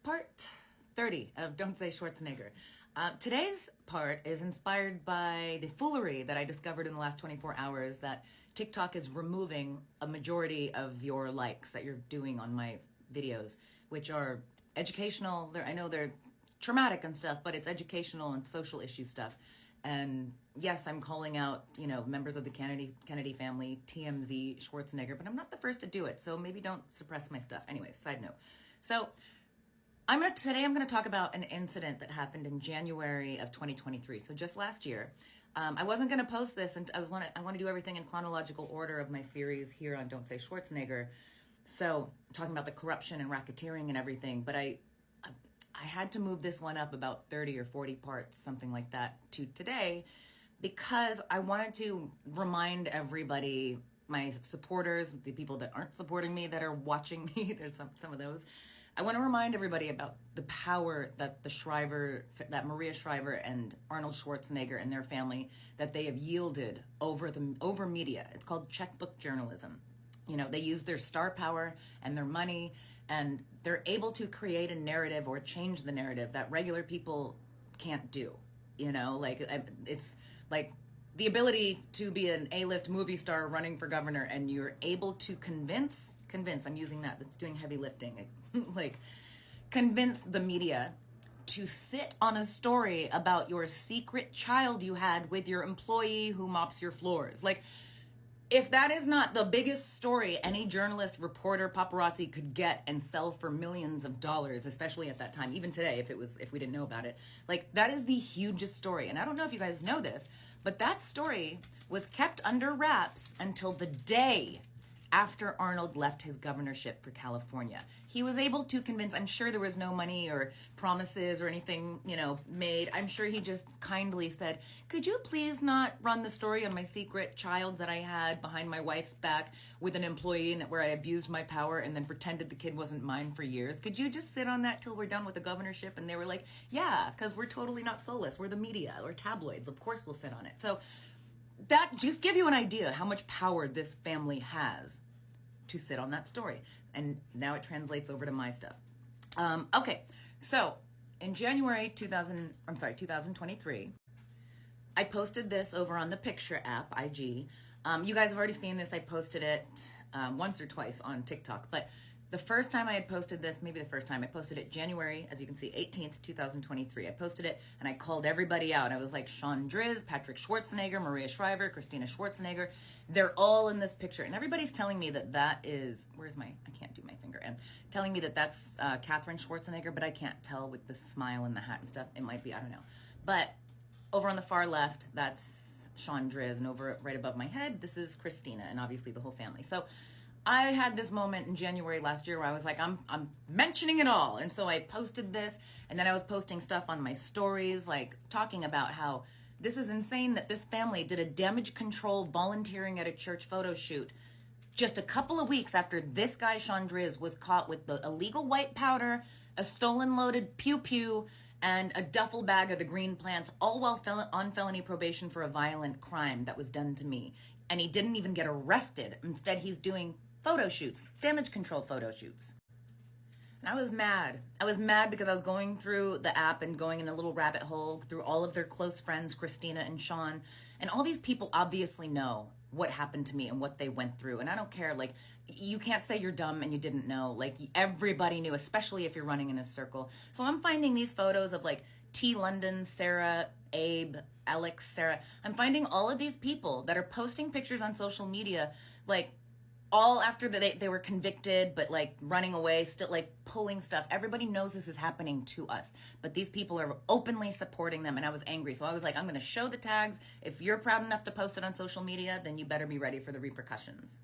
part 30 of Don't Say Schwarzenegger. Today's part is inspired by the foolery that I discovered in the last 24 hours that TikTok is removing a majority of your likes that you're doing on my videos, which are educational. I know they're traumatic and stuff, but it's educational and social issue stuff. And yes, I'm calling out, members of the Kennedy family, TMZ, Schwarzenegger, but I'm not the first to do it, so maybe don't suppress my stuff. Anyways, side note. So today I'm going to talk about an incident that happened in January of 2023. So just last year. I wasn't going to post this, and I want to do everything in chronological order of my series here on Don't Say Schwarzenegger. So talking about the corruption and racketeering and everything, but I had to move this one up about 30 or 40 parts, something like that, to today, because I wanted to remind everybody, my supporters, the people that aren't supporting me, that are watching me, there's some of those. I want to remind everybody about the power that that Maria Shriver and Arnold Schwarzenegger and their family, that they have yielded over media. It's called checkbook journalism. They use their star power and their money, and they're able to create a narrative or change the narrative that regular people can't do. It's like the ability to be an A-list movie star running for governor, and you're able to convince, I'm using that's doing heavy lifting, convince the media to sit on a story about your secret child you had with your employee who mops your floors. If that is not the biggest story any journalist, reporter, paparazzi could get and sell for millions of dollars, especially at that time, even today, if we didn't know about it, that is the hugest story. And I don't know if you guys know this, but that story was kept under wraps until the day after Arnold left his governorship for California. He was able to convince, I'm sure there was no money or promises or anything, made. I'm sure he just kindly said, could you please not run the story on my secret child that I had behind my wife's back with an employee where I abused my power and then pretended the kid wasn't mine for years? Could you just sit on that till we're done with the governorship? And they were like, yeah, because we're totally not soulless. We're the media or tabloids. Of course we'll sit on it. So that just give you an idea how much power this family has to sit on that story. And now it translates over to my stuff. Okay, so in January 2023, I posted this over on the Picture app, IG. You guys have already seen this. I posted it once or twice on TikTok, but the first time I had posted this, maybe the first time, I posted it January, as you can see, 18th, 2023. I posted it and I called everybody out. I was like, Sean Driz, Patrick Schwarzenegger, Maria Shriver, Christina Schwarzenegger. They're all in this picture. And everybody's telling me that is, I can't do my finger, and telling me that that's Catherine Schwarzenegger, but I can't tell with the smile and the hat and stuff. It might be, I don't know. But over on the far left, that's Sean Driz, and over right above my head, this is Christina, and obviously the whole family. So I had this moment in January last year where I was like, I'm mentioning it all. And so I posted this, and then I was posting stuff on my stories, talking about how this is insane that this family did a damage control volunteering at a church photo shoot just a couple of weeks after this guy, Sean Driz, was caught with the illegal white powder, a stolen loaded pew-pew, and a duffel bag of the green plants, all while on felony probation for a violent crime that was done to me. And he didn't even get arrested. Instead, he's doing photo shoots, damage control photo shoots. And I was mad. I was mad because I was going through the app and going in a little rabbit hole through all of their close friends, Christina and Sean. And all these people obviously know what happened to me and what they went through. And I don't care. You can't say you're dumb and you didn't know. Everybody knew, especially if you're running in a circle. So I'm finding these photos of T. London, Sarah, Abe, Alex, Sarah. I'm finding all of these people that are posting pictures on social media, all after they were convicted, but running away, still pulling stuff. Everybody knows this is happening to us, but these people are openly supporting them, and I was angry. So I was like, I'm going to show the tags. If you're proud enough to post it on social media, then you better be ready for the repercussions.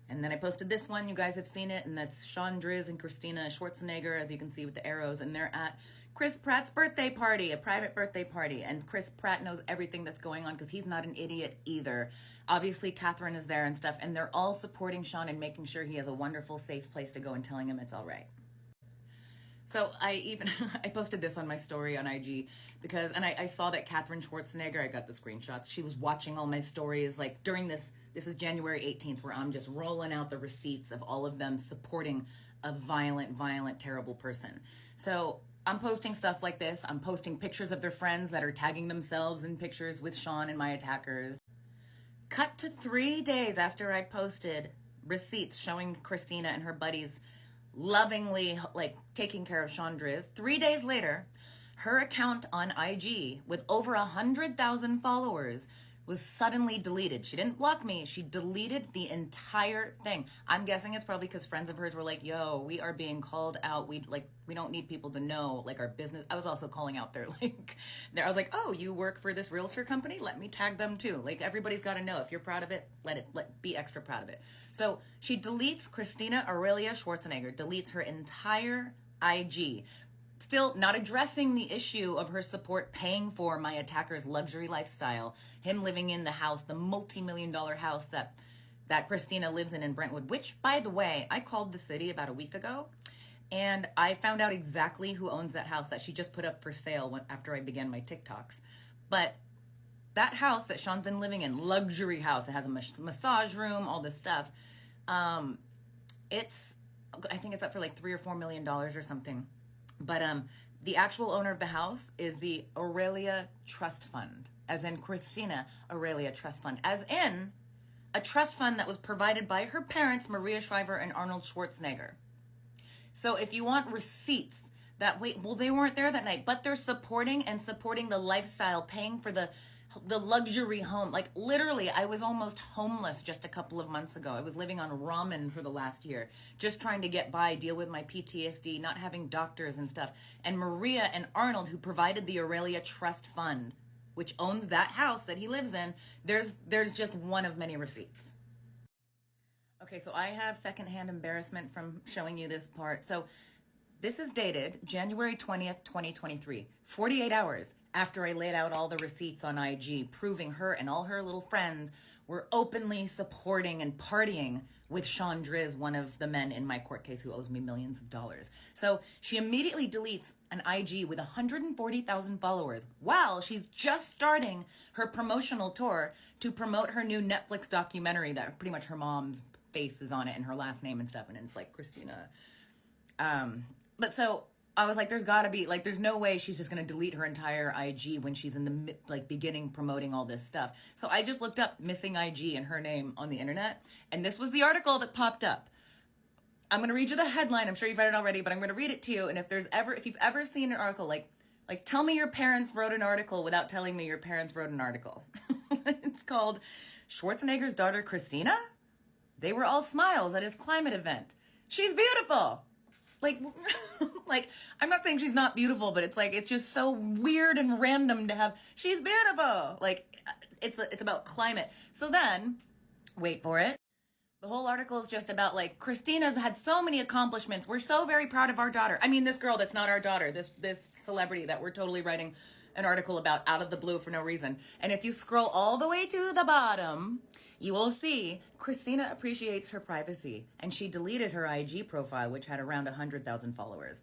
And then I posted this one. You guys have seen it, and that's Sean Driz and Christina Schwarzenegger, as you can see with the arrows, and they're at Chris Pratt's birthday party, a private birthday party. And Chris Pratt knows everything that's going on because he's not an idiot either. Obviously, Catherine is there and stuff, and they're all supporting Sean and making sure he has a wonderful, safe place to go and telling him it's all right. So I posted this on my story on IG because, and I saw that Catherine Schwarzenegger, I got the screenshots, she was watching all my stories during this is January 18th, where I'm just rolling out the receipts of all of them supporting a violent, terrible person. So I'm posting stuff like this. I'm posting pictures of their friends that are tagging themselves in pictures with Sean and my attackers. Cut to 3 days after I posted receipts showing Christina and her buddies lovingly like taking care of Sean Driz. 3 days later, her account on IG with over 100,000 followers was suddenly deleted. She didn't block me. She deleted the entire thing. I'm guessing it's probably because friends of hers were like, yo, we are being called out. We don't need people to know like our business. I was also calling out their like, I was like, oh, you work for this realtor company? Let me tag them too. Like everybody's got to know if you're proud of it, be extra proud of it. So she deletes Christina Aurelia Schwarzenegger, deletes her entire IG. Still not addressing the issue of her support paying for my attacker's luxury lifestyle, him living in the house, the multi-million-dollar house that Christina lives in Brentwood, which, by the way, I called the city about a week ago, and I found out exactly who owns that house that she just put up for sale after I began my TikToks. But that house that Sean's been living in, luxury house, it has a massage room, all this stuff, I think it's up for like $3 or $4 million or something. But the actual owner of the house is the Aurelia Trust Fund, as in Christina Aurelia Trust Fund, as in a trust fund that was provided by her parents, Maria Shriver and Arnold Schwarzenegger. So if you want receipts that, they weren't there that night, but they're supporting the lifestyle, paying for the luxury home. Like literally, I was almost homeless just a couple of months ago. I was living on ramen for the last year, just trying to get by, deal with my PTSD, not having doctors and stuff. And Maria and Arnold, who provided the Aurelia Trust Fund, which owns that house that he lives in, there's just one of many receipts. Okay, so I have secondhand embarrassment from showing you this part. So this is dated January 20th, 2023, 48 hours after I laid out all the receipts on IG, proving her and all her little friends were openly supporting and partying with Sean Driz, one of the men in my court case who owes me millions of dollars. So she immediately deletes an IG with 140,000 followers while she's just starting her promotional tour to promote her new Netflix documentary that pretty much her mom's face is on it and her last name and stuff. And it's like Christina. But so I was like, there's gotta be, like, there's no way she's just gonna delete her entire IG when she's in the, beginning promoting all this stuff. So I just looked up missing IG and her name on the internet, and this was the article that popped up. I'm gonna read you the headline. I'm sure you've read it already, but I'm gonna read it to you. And if you've ever seen an article, like tell me your parents wrote an article without telling me your parents wrote an article. It's called Schwarzenegger's Daughter Christina? They were all smiles at his climate event. She's beautiful. Like, I'm not saying she's not beautiful, but it's just so weird and random to have, she's beautiful. Like, it's about climate. So then, wait for it. The whole article is just about, like, Christina's had so many accomplishments. We're so very proud of our daughter. I mean, this girl that's not our daughter, this celebrity that we're totally writing an article about out of the blue for no reason. And if you scroll all the way to the bottom, you will see Christina appreciates her privacy, and she deleted her IG profile, which had around 100,000 followers.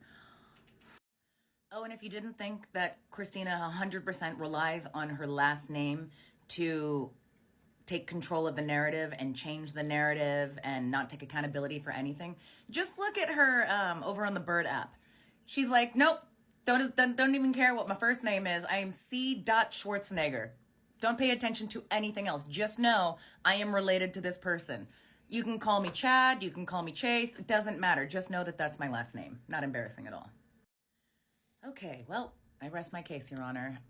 Oh, and if you didn't think that Christina 100% relies on her last name to take control of the narrative and change the narrative and not take accountability for anything, just look at her over on the Bird app. She's like, nope, don't even care what my first name is. I am C. Schwarzenegger. Don't pay attention to anything else. Just know I am related to this person. You can call me Chad. You can call me Chase. It doesn't matter. Just know that that's my last name. Not embarrassing at all. Okay, well, I rest my case, Your Honor.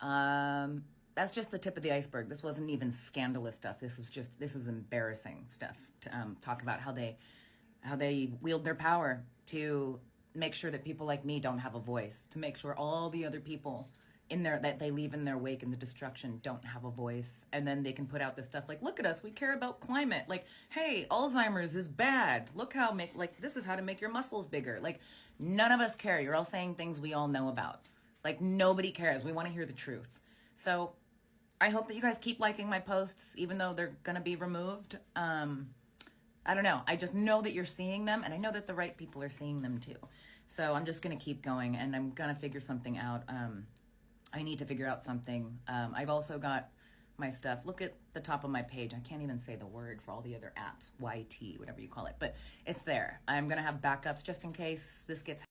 That's just the tip of the iceberg. This wasn't even scandalous stuff. This was embarrassing stuff to talk about how they wield their power to make sure that people like me don't have a voice, to make sure all the other people that they leave in their wake in the destruction don't have a voice. And then they can put out this stuff like, look at us, we care about climate. Like, hey, Alzheimer's is bad. Look how this is how to make your muscles bigger. Like, none of us care. You're all saying things we all know about. Like, nobody cares. We want to hear the truth. So I hope that you guys keep liking my posts, even though they're going to be removed. I don't know. I just know that you're seeing them, and I know that the right people are seeing them too. So I'm just going to keep going, and I'm going to figure something out. I need to figure out something. I've also got my stuff, look at the top of my page. I can't even say the word for all the other apps, YT, whatever you call it, but it's there. I'm going to have backups just in case this gets